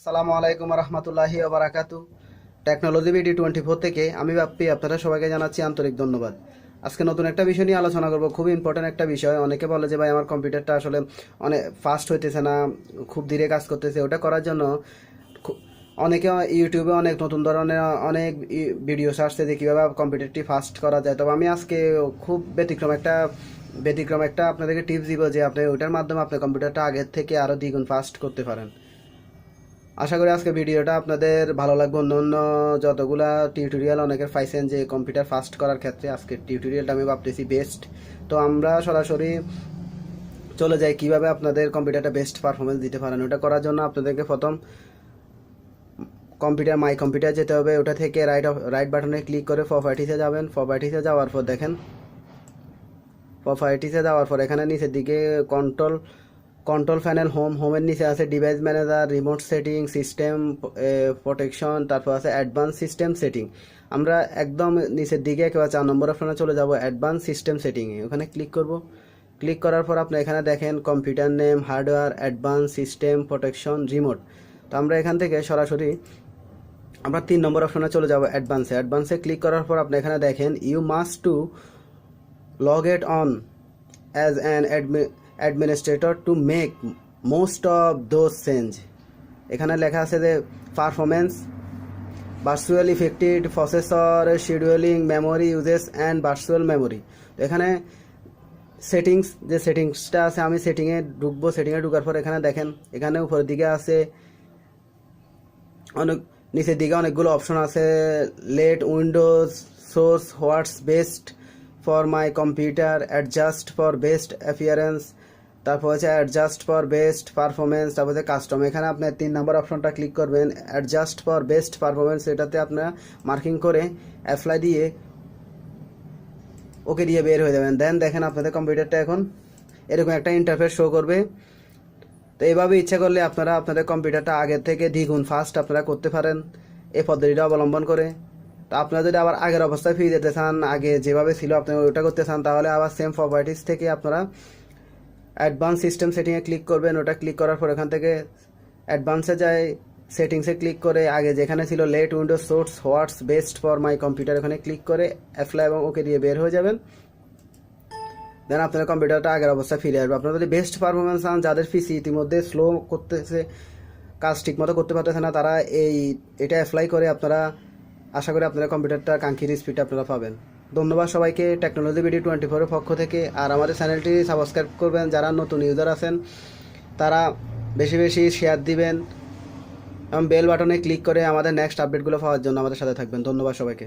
আসসালামু আলাইকুম রহমতুল্লাহি ওবারাকাতু। টেকনোলজি বিডি 24 থেকে আমি বাপ্পি আপনারা সবাইকে জানাচ্ছি আন্তরিক ধন্যবাদ। আজকে নতুন একটা বিষয় নিয়ে আলোচনা করব, খুব ইম্পর্টেন্ট একটা বিষয়। অনেকে বলে যে ভাই আমার কম্পিউটারটা আসলে অনেক ফাস্ট হইতেছে না, খুব ধীরে কাজ করতেছে। ওটা করার জন্য অনেকে ইউটিউবে অনেক নতুন ধরনের অনেক ভিডিও সার্চে যে কীভাবে কম্পিউটারটি ফাস্ট করা যায়। তবে আমি আজকে খুব ব্যতিক্রম একটা আপনাদেরকে টিপস দিব যে আপনি ওইটার মাধ্যমে আপনার কম্পিউটারটা আগের থেকে আরও দ্বিগুণ ফাস্ট করতে পারেন। আশা করি আজকে ভিডিওটা আপনাদের ভালো লাগবে। অন্য যতগুলা টিউটোরিয়াল অনেকের পাইছেন যে কম্পিউটার ফাস্ট করার ক্ষেত্রে, আজকের টিউটোরিয়ালটা আমি ভাবতেছি বেস্ট। তো আমরা সরাসরি চলে যাই কিভাবে আপনাদের কম্পিউটারটা বেস্ট পারফরমেন্স দিতে পারেন। ওটা করার জন্য আপনাদেরকে প্রথম মাই কম্পিউটার যেতে হবে। ওটা থেকে রাইট বাটনে ক্লিক করে প্রপার্টিসে যাবেন। প্রপার্টিসে যাওয়ার পর দেখেন, প্রপার্টিসে যাওয়ার পর এখানে নিচের দিকে কন্ট্রোল প্যানেল, হোমের নিচে আছে device manager, remote setting, system protection, তারপর আছে অ্যাডভান্স সিস্টেম সেটিং। আমরা একদম নিচের দিকে একেবারে 4 নম্বর অপশনে চলে যাব, অ্যাডভান্স সিস্টেম সেটিংয়ে। ওখানে ক্লিক করব। ক্লিক করার পর আপনি এখানে দেখেন computer name, hardware, advance system protection, remote. তো আমরা এখান থেকে সরাসরি আমরা 3 নম্বর অপশনে চলে যাব, অ্যাডভান্সে ক্লিক করার পর আপনি এখানে দেখেন you must to log it on as an administrator to make most of those change। এখানে লেখা আছে যে performance, virtual affected, processor, scheduling, memory uses and virtual memory. তো এখানে সেটিংসটা আছে, আমি সেটিংয়ে ঢুকবো। সেটিংয়ে ঢুকার পর এখানে দেখেন, এখানে উপরের দিকে আছে নিচের দিকে অনেকগুলো অপশন আছে। Let Windows source what's best for my computer, adjust for best appearance, তারপর হচ্ছে অ্যাডজাস্ট ফর বেস্ট পারফরমেন্স, তারপর হচ্ছে কাস্টম। এখানে আপনি 3 নম্বর অপশনটা ক্লিক করবেন, অ্যাডজাস্ট ফর বেস্ট পারফরমেন্স। এটাতে আপনারা মার্কিং করে অ্যাপ্লাই দিয়ে ওকে দিয়ে বের হয়ে যাবেন। দেন দেখেন আপনাদের কম্পিউটারটা এখন এরকম একটা ইন্টারফেস শো করবে। তো এইভাবে ইচ্ছা করলে আপনারা আপনাদের কম্পিউটারটা আগের থেকে দ্বিগুণ ফাস্ট আপনারা করতে পারেন এই পদ্ধতিটা অবলম্বন করে। তো আপনারা যদি আবার আগের অবস্থায় ফিরে যেতে চান, আগে যেভাবে ছিল আপনি ওটা করতে চান, তাহলে আবার সেম প্রপার্টিস থেকে আপনারা অ্যাডভান্স সিস্টেম সেটিংয়ে ক্লিক করবেন। ওটা ক্লিক করার পর এখান থেকে অ্যাডভান্সে যায়, সেটিংসে ক্লিক করে আগে যেখানে ছিল let Windows source what's best for my computer, এখানে ক্লিক করে অ্যাপ্লাই এবং ওকে দিয়ে বের হয়ে যাবেন। দেন আপনার কম্পিউটারটা আগের অবস্থায় ফিরে আসবে। আপনারা যদি বেস্ট পারফরমেন্স চান, যাদের পিসি ইতিমধ্যে স্লো করতেছে, কাজ ঠিকমতো করতে পারতেছে না, তারা এটা অ্যাপ্লাই করে আপনারা আশা করি আপনারা কম্পিউটারটা কাঙ্ক্ষিত স্পিড আপনারা পাবেন। ধন্যবাদ সবাইকে টেকনোলজি বিডি 24 পক্ষ থেকে। আর আমাদের চ্যানেলটি সাবস্ক্রাইব করবেন। যারা নতুন ইউজার আছেন তারা বেশি বেশি শেয়ার দিবেন এবং বেল বাটনে ক্লিক করে আমাদের নেক্সট আপডেটগুলো পাওয়ার জন্য আমাদের সাথে থাকবেন। ধন্যবাদ সবাইকে।